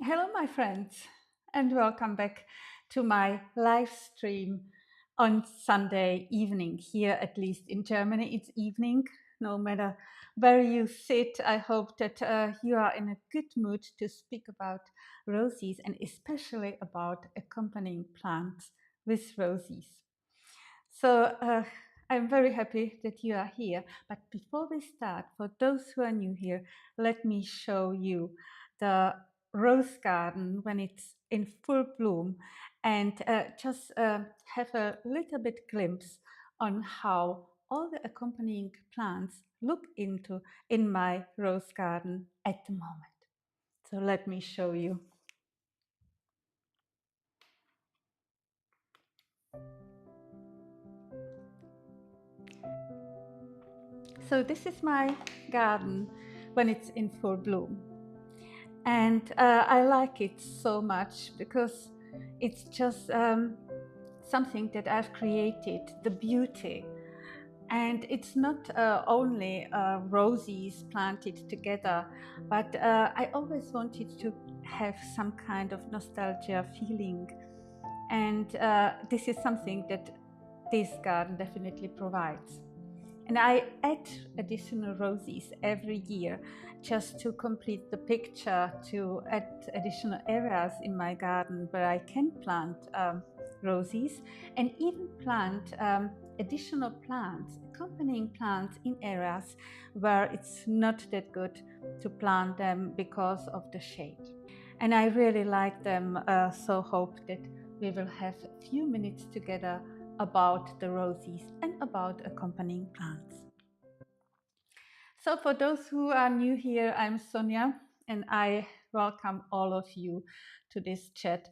Hello, my friends, and welcome back to my live stream on Sunday evening. Here, at least in Germany, it's evening. No matter where you sit, I hope that you are in a good mood to speak about roses and especially about accompanying plants with roses. So, I'm very happy that you are here. But before we start, for those who are new here, let me show you the rose garden when it's in full bloom and just have a little bit glimpse on how all the accompanying plants look into in my rose garden at the moment. So let me show you. So this is my garden when it's in full bloom. And I like it so much because it's just something that I've created, the beauty. And it's not only roses planted together, but I always wanted to have some kind of nostalgia feeling. And this is something that this garden definitely provides. And I add additional roses every year just to complete the picture, to add additional areas in my garden where I can plant roses and even plant additional plants, accompanying plants in areas where it's not that good to plant them because of the shade. And I really like them, so hope that we will have a few minutes together about the roses and about accompanying plants. So for those who are new here, I'm Sonia and I welcome all of you to this chat.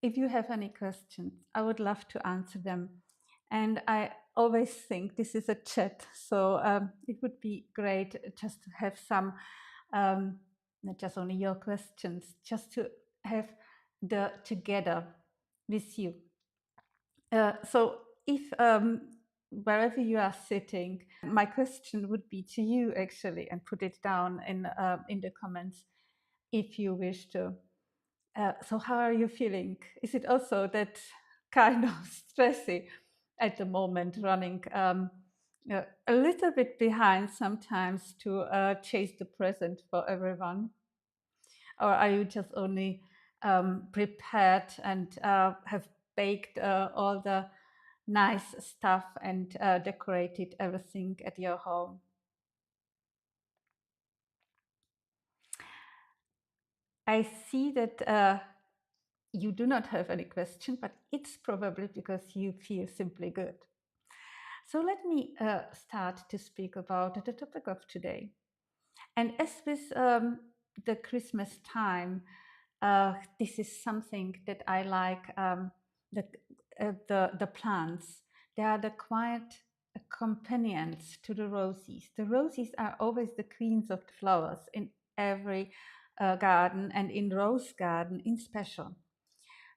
If you have any questions, I would love to answer them. And I always think this is a chat, so it would be great just to have some, not just only your questions, just to have the together with you. So if wherever you are sitting, my question would be to you actually, and put it down in the comments if you wish to. So how are you feeling? Is it also that kind of stressy at the moment, running a little bit behind sometimes to chase the present for everyone? Or are you just only prepared and have baked all the nice stuff and decorated everything at your home? I see that you do not have any question, but it's probably because you feel simply good. So let me start to speak about the topic of today. And as with the Christmas time, this is something that I like. The, the plants, they are the quiet companions to the roses. The roses are always the queens of the flowers in every garden and in rose garden in special.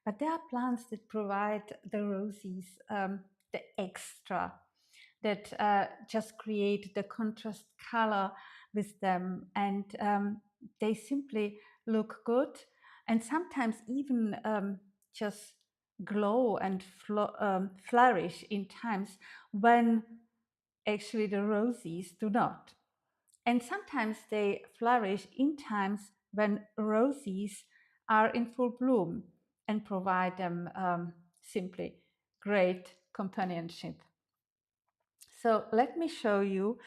But there are plants that provide the roses the extra, that just create the contrast color with them, and they simply look good and sometimes even just glow and flourish in times when actually the roses do not. And sometimes they flourish in times when roses are in full bloom and provide them simply great companionship. So let me show you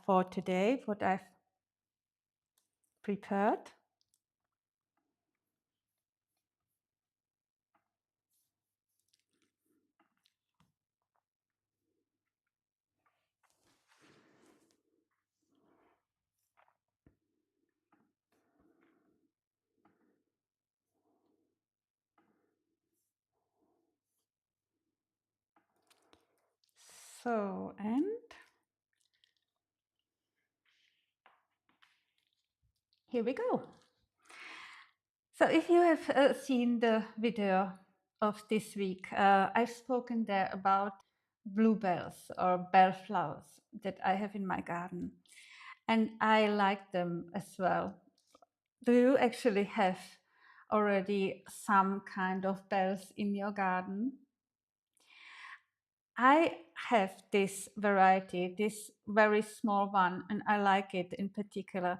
for today what I've prepared. So, and here we go. So if you have seen the video of this week, I've spoken there about bluebells or bellflowers that I have in my garden. And I like them as well. Do you actually have already some kind of bells in your garden, I have this variety, this very small one, and I like it in particular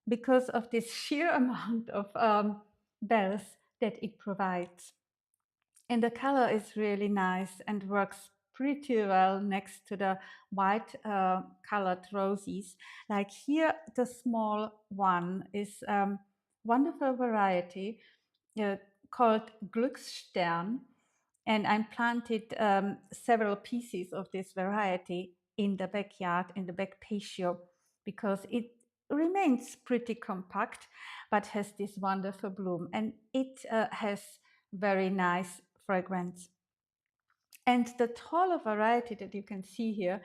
because of this sheer amount of bells that it provides. And the color is really nice and works pretty well next to the white colored roses. Like here, the small one is wonderful variety uh, called Glücksstern, and I planted several pieces of this variety in the backyard, in the back patio, because it remains pretty compact, but has this wonderful bloom, and it has very nice fragrance. And the taller variety that you can see here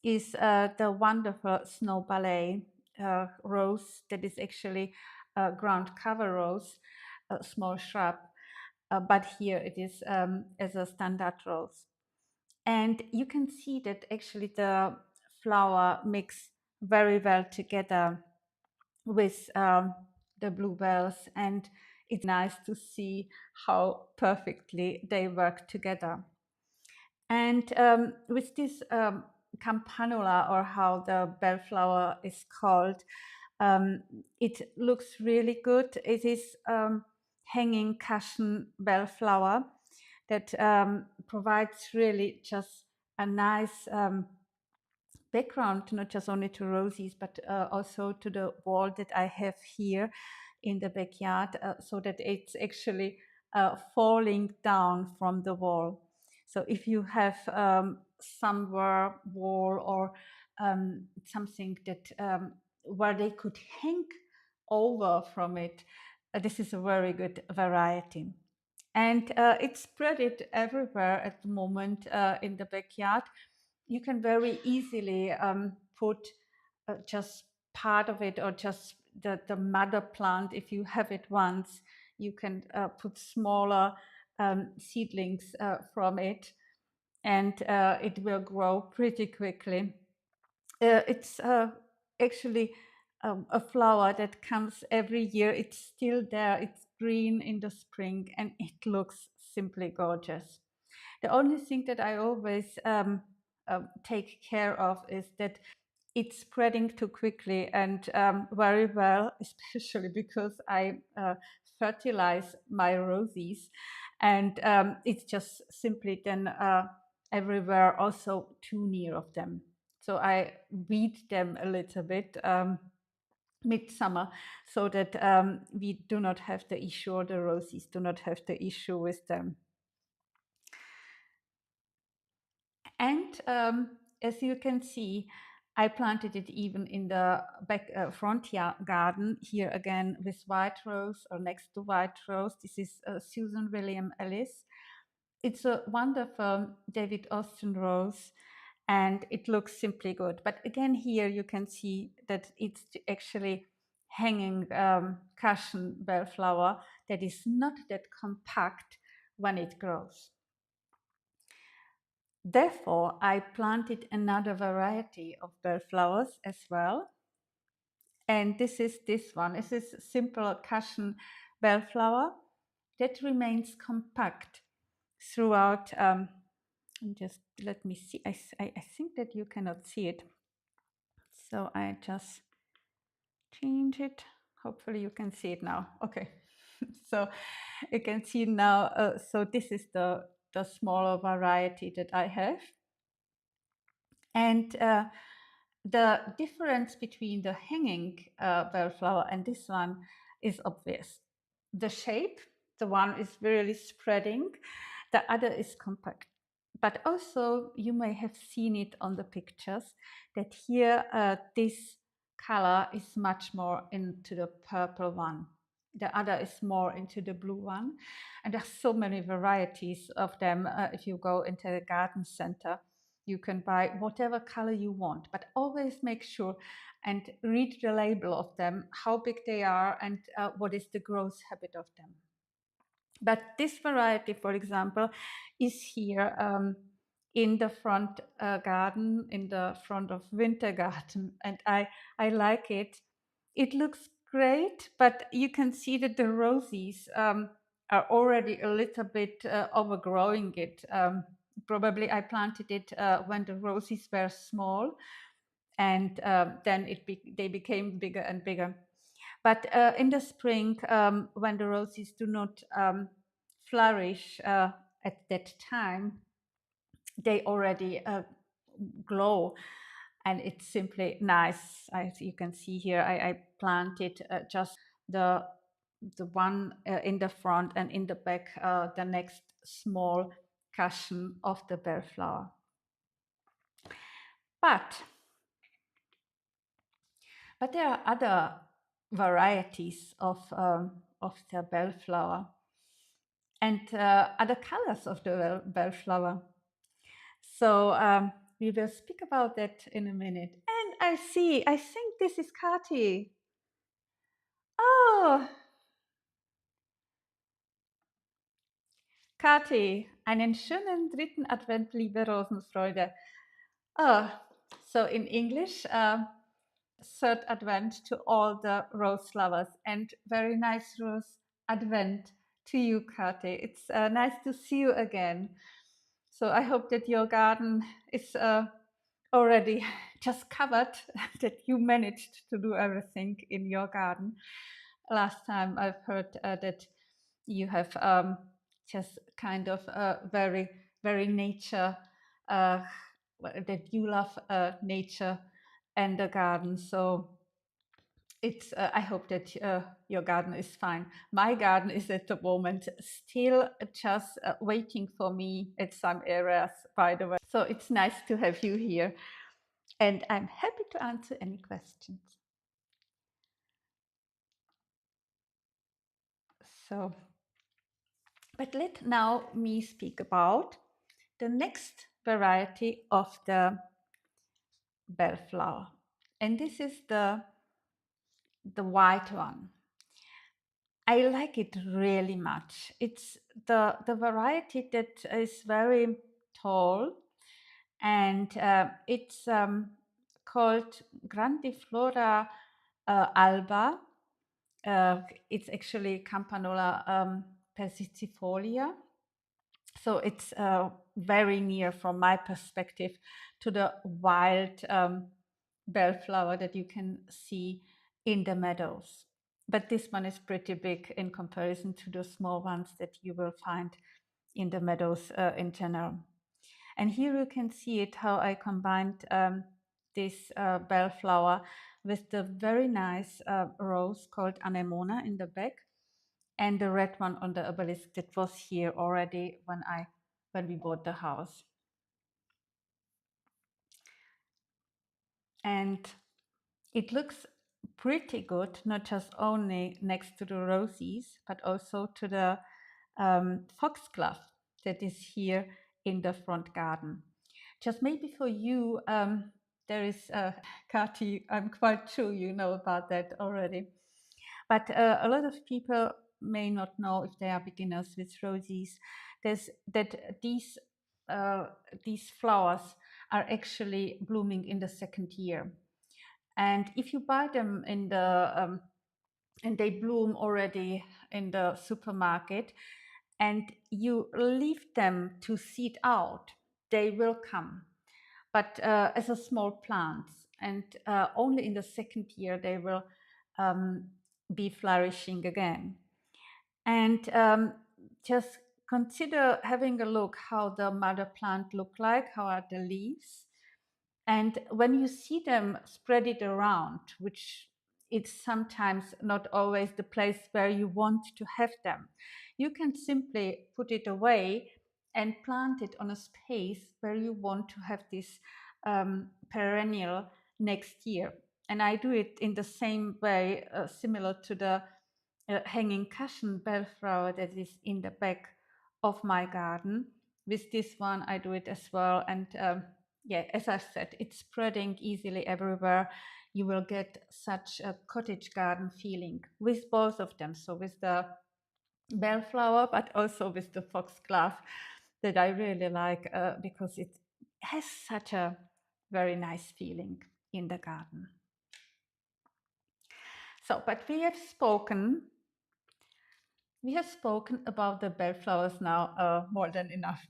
is the wonderful snow ballet rose that is actually a ground cover rose, a small shrub, but here it is as a standard rose. And you can see that actually the flower mix very well together with the bluebells, and it's nice to see how perfectly they work together. And with this campanula, or how the bellflower is called, um, it looks really good. It is hanging cushion bellflower that provides really just a nice background, not just only to roses, but also to the wall that I have here in the backyard, so that it's actually falling down from the wall. So if you have somewhere wall or something that where they could hang over from it, this is a very good variety. And it's spread it everywhere at the moment in the backyard. You can very easily put just part of it, or just the mother plant. If you have it once, you can put smaller seedlings from it, and it will grow pretty quickly. It's actually a flower that comes every year. It's still there. It's green in the spring, and it looks simply gorgeous. The only thing that I always take care of is that it's spreading too quickly and very well, especially because I fertilize my roses, and it's just simply then everywhere also too near of them. So I weed them a little bit midsummer, so that we do not have the issue, or the roses do not have the issue with them. And as you can see, I planted it even in the back front garden here again with white rose, or next to white rose. This is Susan William Ellis. It's a wonderful David Austin rose, and it looks simply good. But again, here you can see that it's actually hanging cushion bellflower that is not that compact when it grows. Therefore, I planted another variety of bellflowers as well. And this is this one. This is simple cushion bellflower that remains compact throughout. Just let me see. I think that you cannot see it. So I just change it. Hopefully you can see it now. Okay. So you can see now. So this is the smaller variety that I have. And the difference between the hanging bellflower and this one is obvious. The shape, the one is really spreading, the other is compact. But also, you may have seen it on the pictures that here this color is much more into the purple one. The other is more into the blue one. And there's so many varieties of them. If you go into the garden center, you can buy whatever color you want, but always make sure and read the label of them, how big they are, and what is the growth habit of them. But this variety, for example, is here in the front garden, in the front of winter garden, and I like it. It looks great, but you can see that the roses are already a little bit overgrowing it. Probably I planted it when the roses were small, and then they became bigger and bigger. But in the spring, when the roses do not flourish at that time, they already glow, and it's simply nice. As you can see here, I planted just the one in the front, and in the back the next small cushion of the bellflower. But there are other varieties of the bellflower, and other colors of the bellflower. So we will speak about that in a minute. And I think this is Kati. Oh, Kati, einen schönen dritten Advent, liebe Rosenfreude. Oh, so in English, third Advent to all the rose lovers, and very nice rose Advent to you, Kati. It's nice to see you again. So I hope that your garden is already just covered, that you managed to do everything in your garden. Last time I've heard that you have just kind of very, very nature, that you love nature and the garden. So it's I hope that your garden is fine. My garden is at the moment still just waiting for me at some areas, by the way. So it's nice to have you here, and I'm happy to answer any questions. So, but let now me speak about the next variety of the bellflower, and this is the white one. I like it really much. It's the variety that is very tall, and it's called Grandiflora alba. It's actually Campanula persicifolia. So it's very near, from my perspective, to the wild bellflower that you can see in the meadows. But this one is pretty big in comparison to the small ones that you will find in the meadows in general. And here you can see it, how I combined this bellflower with the very nice rose called anemona in the back, and the red one on the obelisk that was here already when we bought the house. And it looks pretty good, not just only next to the roses, but also to the foxglove that is here in the front garden. Just maybe for you, there is Kati, I'm quite sure you know about that already. But a lot of people may not know, if they are beginners with roses, that these flowers are actually blooming in the second year. And if you buy them in the and they bloom already in the supermarket, and you leave them to seed out, they will come, but as a small plants, and only in the second year they will be flourishing again. And just consider having a look how the mother plant look like, how are the leaves, and when you see them, spread it around, which it's sometimes not always the place where you want to have them. You can simply put it away and plant it on a space where you want to have this perennial next year. And I do it in the same way, similar to the hanging cushion bellflower that is in the back of my garden. With this one, I do it as well. And yeah, as I said, it's spreading easily everywhere. You will get such a cottage garden feeling with both of them. So with the bellflower, but also with the foxglove, that I really like because it has such a very nice feeling in the garden. So, but we have spoken about the bellflowers now more than enough.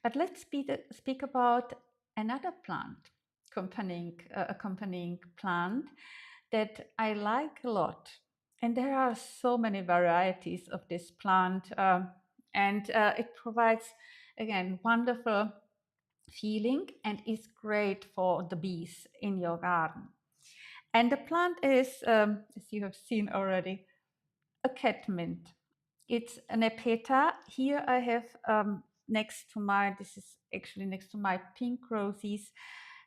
But let's speak about another plant, accompanying plant that I like a lot. And there are so many varieties of this plant, and it provides, again, wonderful feeling and is great for the bees in your garden. And the plant is, as you have seen already, a catmint. It's an epeta. Here I have next to my, this is actually next to my pink roses,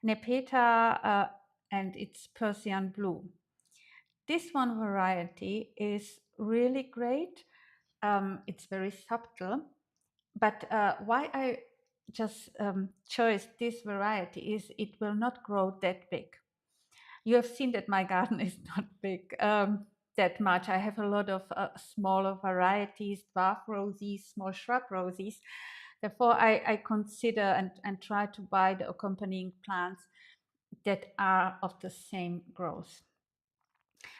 nepeta, and it's Persian blue. This one variety is really great. It's very subtle, but why I just chose this variety is it will not grow that big. You have seen that my garden is not big that much. I have a lot of smaller varieties, dwarf roses, small shrub roses. Therefore, I consider and try to buy the accompanying plants that are of the same growth.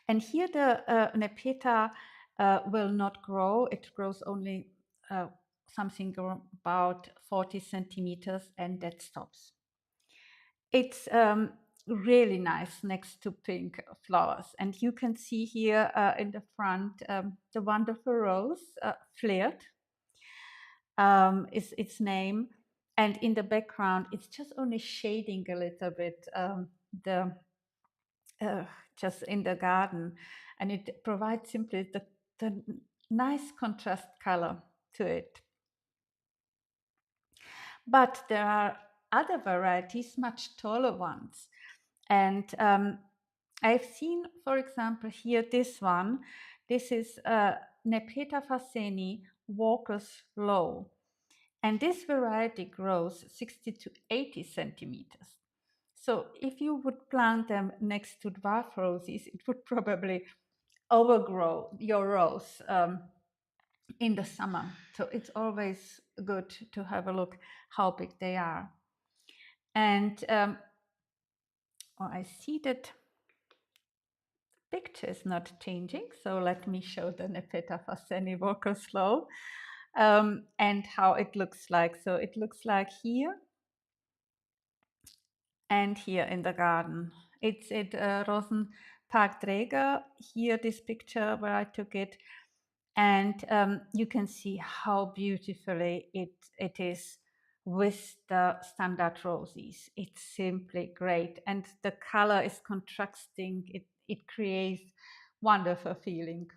And here the nepeta will not grow. It grows only something about 40 centimeters and that stops. It's really nice next to pink flowers. And you can see here in the front the wonderful rose, flared is its name. And in the background, it's just only shading a little bit the uh, just in the garden. And it provides simply the nice contrast color to it. But there are other varieties, much taller ones. And I've seen, for example, here this one. This is Nepeta fasceni Walker's Low. And this variety grows 60 to 80 centimeters. So if you would plant them next to dwarf roses, it would probably overgrow your rose in the summer. So it's always good to have a look how big they are. And I see that the picture is not changing. So let me show the Nepeta fasceni Walker Slow and how it looks like. So it looks like here and here in the garden. It's at Rosenparkträger, here this picture where I took it. And you can see how beautifully it is with the standard roses. It's simply great. And the color is contrasting. It creates wonderful feeling.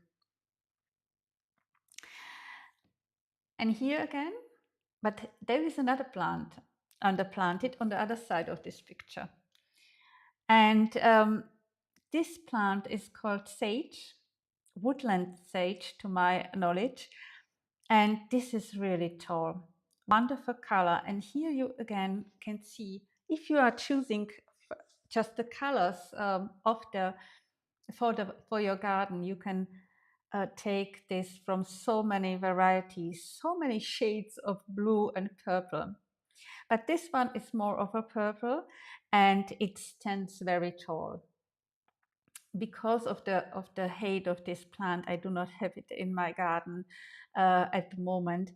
And here again, but there is another plant underplanted on the other side of this picture. And this plant is called sage, woodland sage to my knowledge. And this is really tall, wonderful color. And here you again can see if you are choosing just the colors of the for your garden, you can take this from so many varieties, so many shades of blue and purple. But this one is more of a purple and it stands very tall. Because of the height of this plant, I do not have it in my garden at the moment,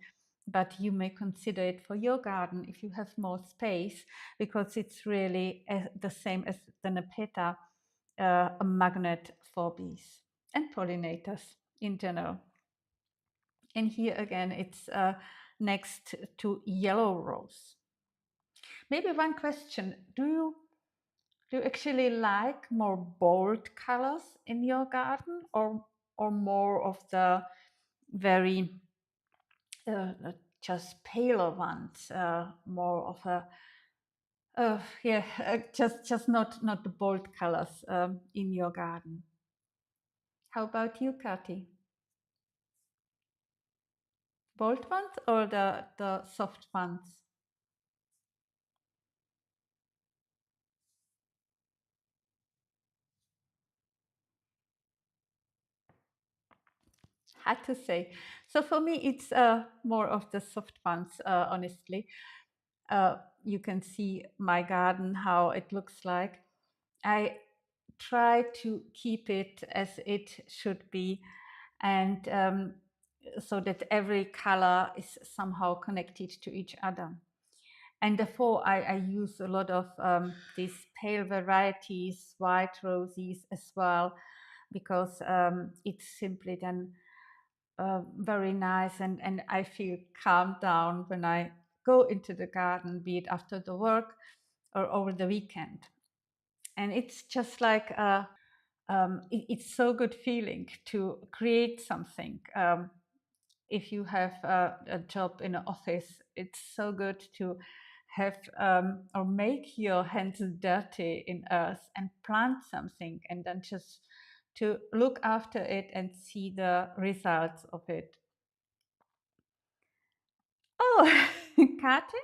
but you may consider it for your garden if you have more space, because it's really the same as the Nepeta, a magnet for bees and pollinators in general. And here again, it's next to yellow rose. Maybe one question: do you actually like more bold colors in your garden, or more of the very just paler ones, more of a just not the bold colors in your garden? How about you, Kati? Bold ones or the soft ones? Had to say. So for me, it's more of the soft ones, honestly. You can see my garden, how it looks like. I try to keep it as it should be, and so that every color is somehow connected to each other. And therefore, I use a lot of these pale varieties, white roses as well, because it's simply then very nice, and I feel calmed down when I go into the garden, be it after the work or over the weekend. And it's just like it's so good feeling to create something. If you have a job in an office, it's so good to have or make your hands dirty in earth and plant something, and then just to look after it and see the results of it. Oh, Kati?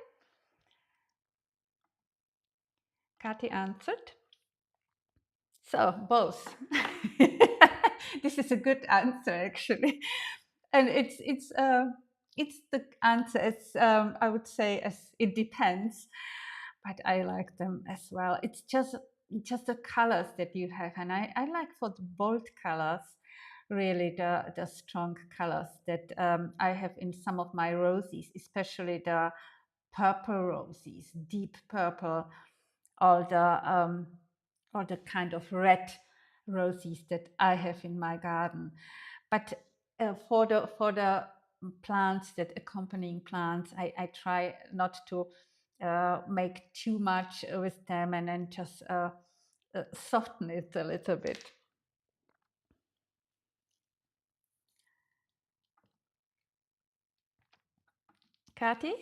Kati answered. So both. This is a good answer actually, and it's the answer. It's I would say as it depends, but I like them as well. It's just the colors that you have, and I like for the bold colors, really the strong colors that I have in some of my roses, especially the purple roses, deep purple, all the kind of red roses that I have in my garden. But for the plants, that accompanying plants, I try not to make too much with them, and then just soften it a little bit. Kati?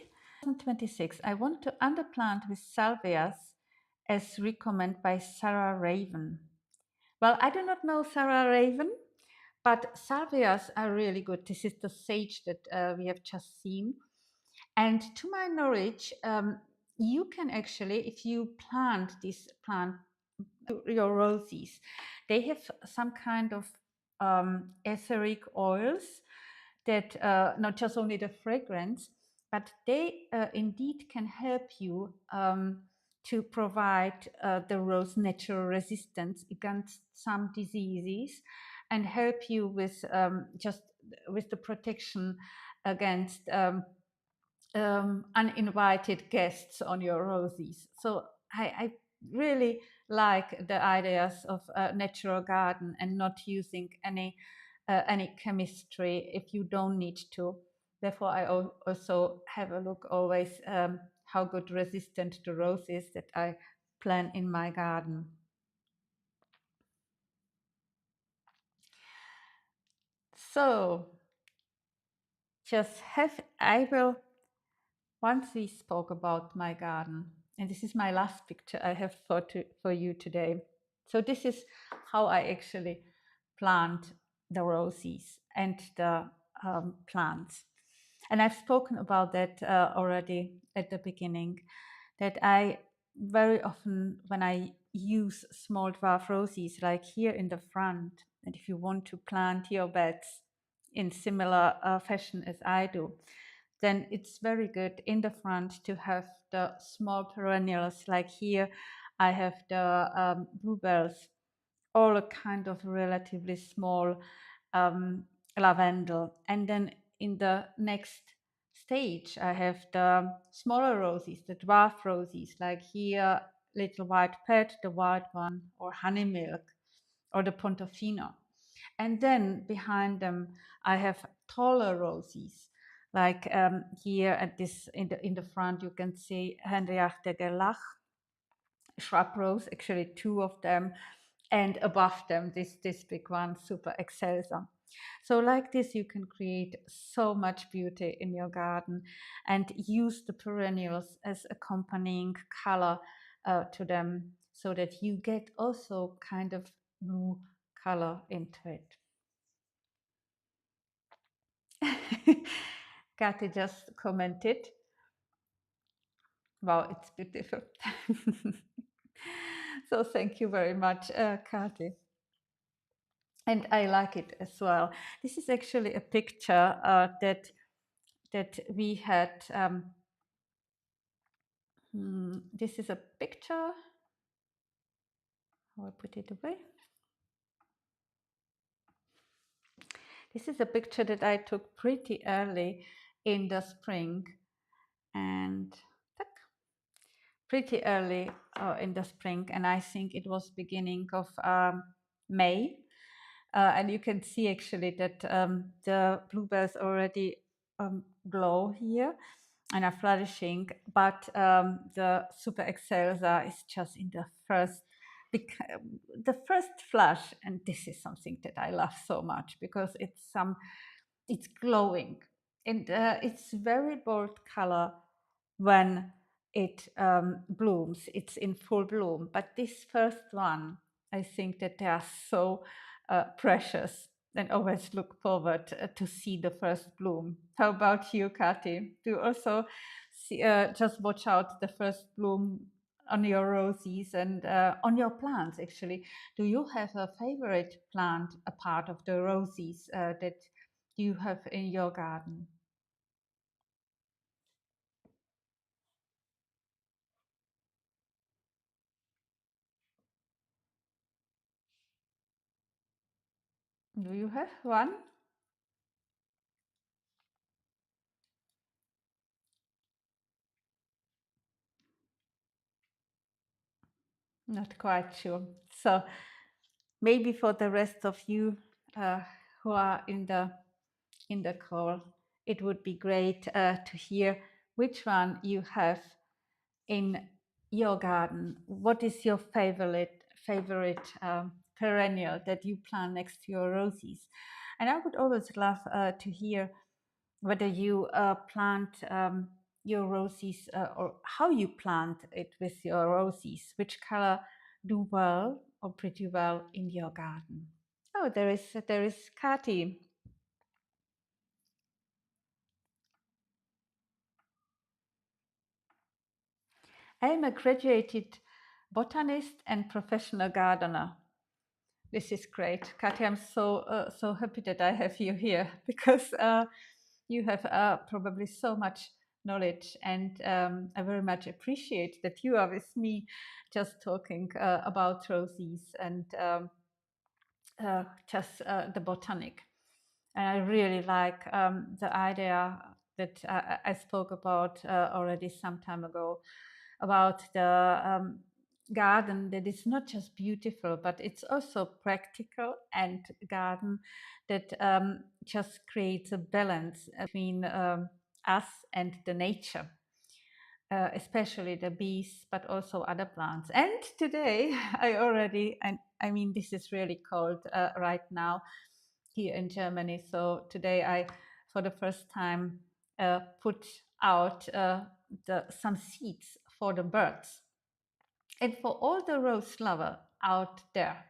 2026, I want to underplant with salvias as recommended by Sarah Raven. Well, I do not know Sarah Raven, but salvias are really good. This is the sage that we have just seen. And to my knowledge, you can actually, if you plant this plant, your roses, they have some kind of etheric oils that not just only the fragrance, but they indeed can help you to provide the rose natural resistance against some diseases, and help you with just with the protection against uninvited guests on your roses. So I really like the ideas of a natural garden and not using any chemistry if you don't need to. Therefore, I also have a look always how good resistant the rose is that I plant in my garden. So just have I will once we spoke about my garden, and this is my last picture I have for you today. So this is how I actually plant the roses and the plants. And I've spoken about that already at the beginning, that I very often, when I use small dwarf roses, like here in the front, and if you want to plant your beds in similar fashion as I do, then it's very good in the front to have the small perennials. Like here, I have the bluebells, all a kind of relatively small lavendel. And then in the next stage, I have the smaller roses, the dwarf roses, like here, little white pet, the white one, or honey milk, or the Pontofino. And then behind them, I have taller roses. Like here at this in the front, you can see Henriach de Gerlach, shrub rose, actually two of them, and above them this big one, Super Excelsa. So like this, you can create so much beauty in your garden and use the perennials as accompanying color to them, so that you get also kind of blue color into it. Kathy just commented, wow, it's beautiful. So thank you very much, Kathy. And I like it as well. This is actually a picture that we had. This is a picture. How I put it away. This is a picture that I took pretty early in the spring, and pretty early in the spring, and I think it was beginning of May. And you can see actually that the bluebells already glow here and are flourishing, but the super excelsa is just in the first flush, and this is something that I love so much because it's glowing, and it's very bold color when it blooms. It's in full bloom, but this first one, I think that they are so precious, and always look forward to see the first bloom. How about you, Kati? Do you also just watch out the first bloom on your roses and on your plants? Actually, do you have a favorite plant, a part of the roses that you have in your garden? Do you have one? Not quite sure. So maybe for the rest of you uh, who are in the call, it would be great to hear which one you have in your garden. What is your favorite perennial that you plant next to your roses? And I would always love to hear whether you plant your roses or how you plant it with your roses, which color do well or pretty well in your garden. Oh, there is Kati. I am a graduated botanist and professional gardener. This is great, Kati. I'm so happy that I have you here because you have probably so much knowledge, and I very much appreciate that you are with me, just talking about roses and just the botanic. And I really like the idea that I spoke about already some time ago about the garden that is not just beautiful, but it's also practical, and garden that just creates a balance between us and the nature. Especially the bees, but also other plants. And today, I mean, this is really cold right now here in Germany. So today, I, for the first time, put out some seeds for the birds. And for all the rose lover out there,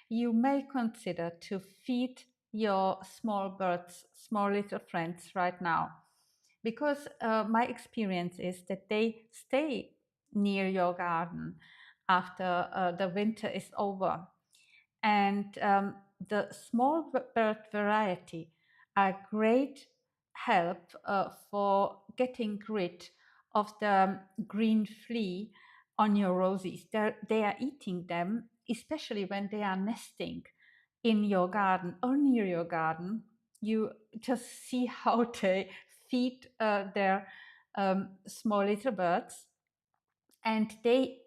you may consider to feed your small birds, small little friends right now, because my experience is that they stay near your garden after the winter is over. And the small bird variety are great help for getting rid of the green flea on your roses. They are eating them, especially when they are nesting in your garden or near your garden. You just see how they feed their small little birds, and they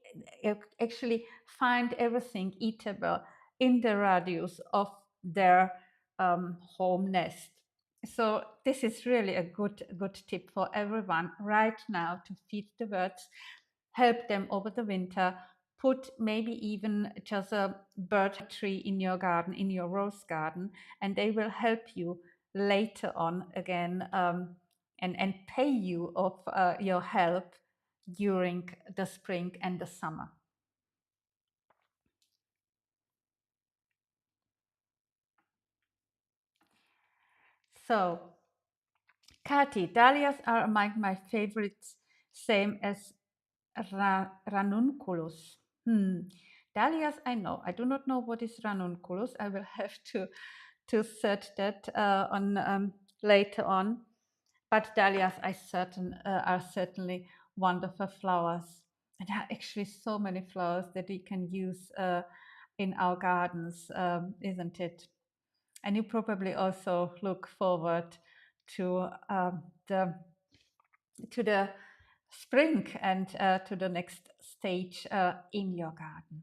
actually find everything eatable in the radius of their home nest. So this is really a good tip for everyone right now to feed the birds, help them over the winter. Put maybe even just a bird tree in your garden, in your rose garden, and they will help you later on again, and pay you of your help during the spring and the summer. So, Kati, dahlias are among my favorites, same as ranunculus. Dahlias, I know. I do not know what is ranunculus. I will have to search that on later on. But dahlias are certainly wonderful flowers. And there are actually so many flowers that we can use in our gardens, isn't it? And you probably also look forward to the to the spring and to the next stage in your garden.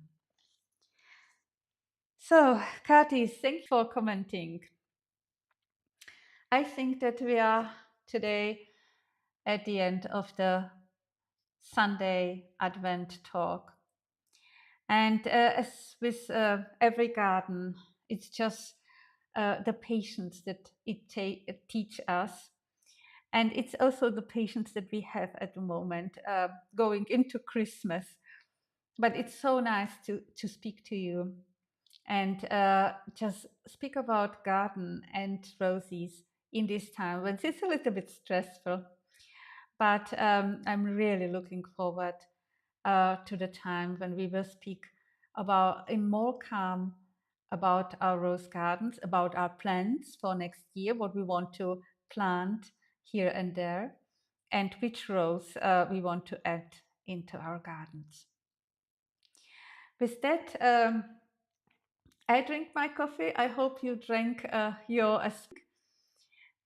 So, Kati, thank you for commenting. I think that we are today at the end of the Sunday Advent talk. And as with every garden, it's just the patience that it teach us. And it's also the patience that we have at the moment going into Christmas. But it's so nice to speak to you and just speak about garden and roses in this time when it's a little bit stressful. But I'm really looking forward to the time when we will speak about in more calm about our rose gardens, about our plans for next year, what we want to plant here and there, and which rose we want to add into our gardens. With that, I drink my coffee. I hope you drank your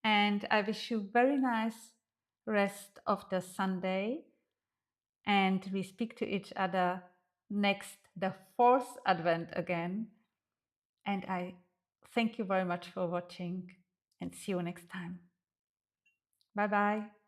and I wish you very nice rest of the Sunday. And we speak to each other next, the fourth Advent again. And I thank you very much for watching and see you next time. Bye bye.